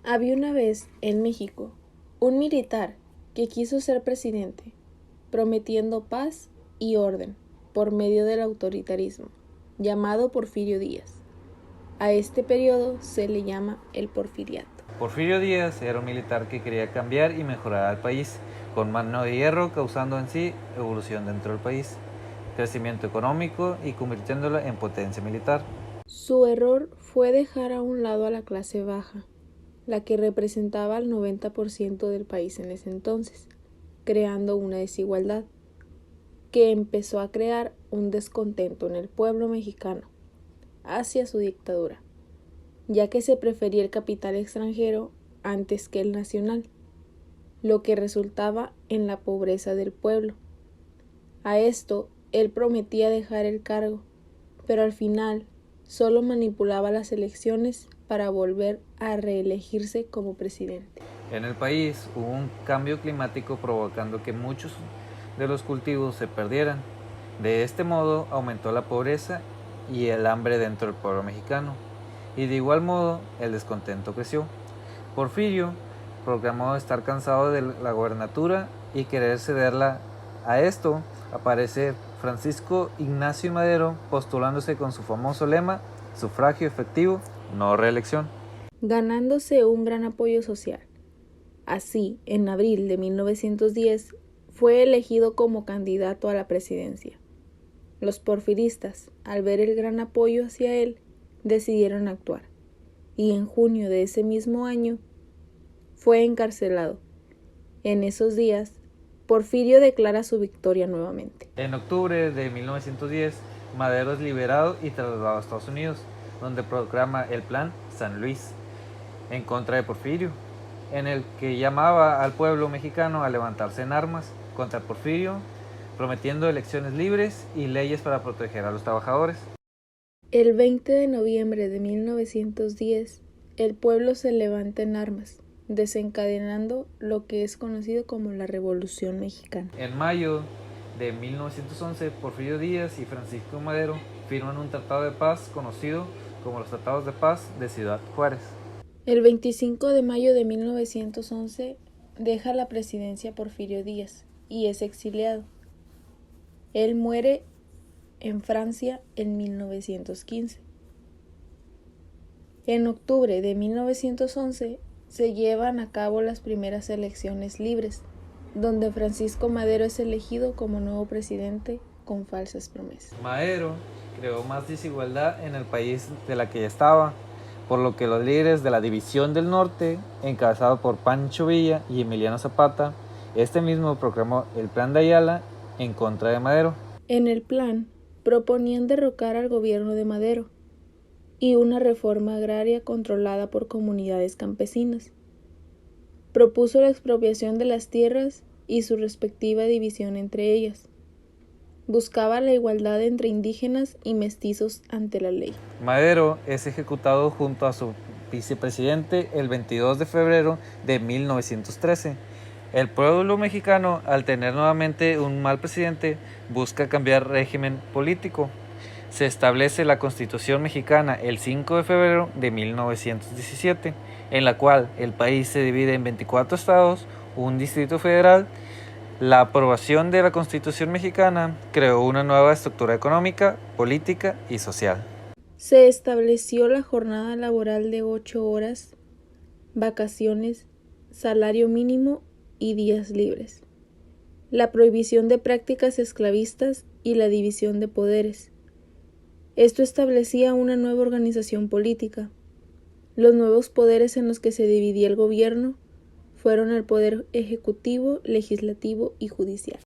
Había una vez en México un militar que quiso ser presidente, prometiendo paz y orden por medio del autoritarismo, llamado Porfirio Díaz. A este periodo se le llama el Porfiriato. Porfirio Díaz era un militar que quería cambiar y mejorar al país, con mano de hierro, causando en sí evolución dentro del país, crecimiento económico y convirtiéndolo en potencia militar. Su error fue dejar a un lado a la clase baja, la que representaba al 90% del país en ese entonces, creando una desigualdad que empezó a crear un descontento en el pueblo mexicano hacia su dictadura, ya que se prefería el capital extranjero antes que el nacional, lo que resultaba en la pobreza del pueblo. A esto, él prometía dejar el cargo, pero al final solo manipulaba las elecciones para volver a reelegirse como presidente. En el país hubo un cambio climático provocando que muchos de los cultivos se perdieran. De este modo aumentó la pobreza y el hambre dentro del pueblo mexicano, y de igual modo el descontento creció. Porfirio proclamó estar cansado de la gobernatura y querer cederla. A esto aparece Francisco Ignacio Madero postulándose con su famoso lema: sufragio efectivo, no reelección, ganándose un gran apoyo social. Así, en abril de 1910, fue elegido como candidato a la presidencia. Los porfiristas, al ver el gran apoyo hacia él, decidieron actuar, y en junio de ese mismo año fue encarcelado. En esos días, Porfirio declara su victoria nuevamente. En octubre de 1910, Madero es liberado y trasladado a Estados Unidos, donde proclama el Plan San Luis en contra de Porfirio, en el que llamaba al pueblo mexicano a levantarse en armas contra Porfirio, prometiendo elecciones libres y leyes para proteger a los trabajadores. El 20 de noviembre de 1910, el pueblo se levanta en armas, desencadenando lo que es conocido como la Revolución Mexicana. En mayo de 1911, Porfirio Díaz y Francisco Madero firman un tratado de paz conocido como los Tratados de Paz de Ciudad Juárez. El 25 de mayo de 1911 deja la presidencia Porfirio Díaz y es exiliado. Él muere en Francia en 1915. En octubre de 1911 se llevan a cabo las primeras elecciones libres, donde Francisco Madero es elegido como nuevo presidente con falsas promesas. Madero creó más desigualdad en el país de la que ya estaba, por lo que los líderes de la División del Norte, encabezados por Pancho Villa y Emiliano Zapata, este mismo proclamó el Plan de Ayala en contra de Madero. En el plan, proponían derrocar al gobierno de Madero y una reforma agraria controlada por comunidades campesinas. Propuso la expropiación de las tierras y su respectiva división entre ellas. Buscaba la igualdad entre indígenas y mestizos ante la ley. Madero es ejecutado junto a su vicepresidente el 22 de febrero de 1913. El pueblo mexicano, al tener nuevamente un mal presidente, busca cambiar régimen político. Se establece la Constitución mexicana el 5 de febrero de 1917, en la cual el país se divide en 24 estados, un distrito federal. La aprobación de la Constitución mexicana creó una nueva estructura económica, política y social. Se estableció la jornada laboral de 8 horas, vacaciones, salario mínimo y días libres, la prohibición de prácticas esclavistas y la división de poderes. Esto establecía una nueva organización política. Los nuevos poderes en los que se dividía el gobierno fueron el poder ejecutivo, legislativo y judicial.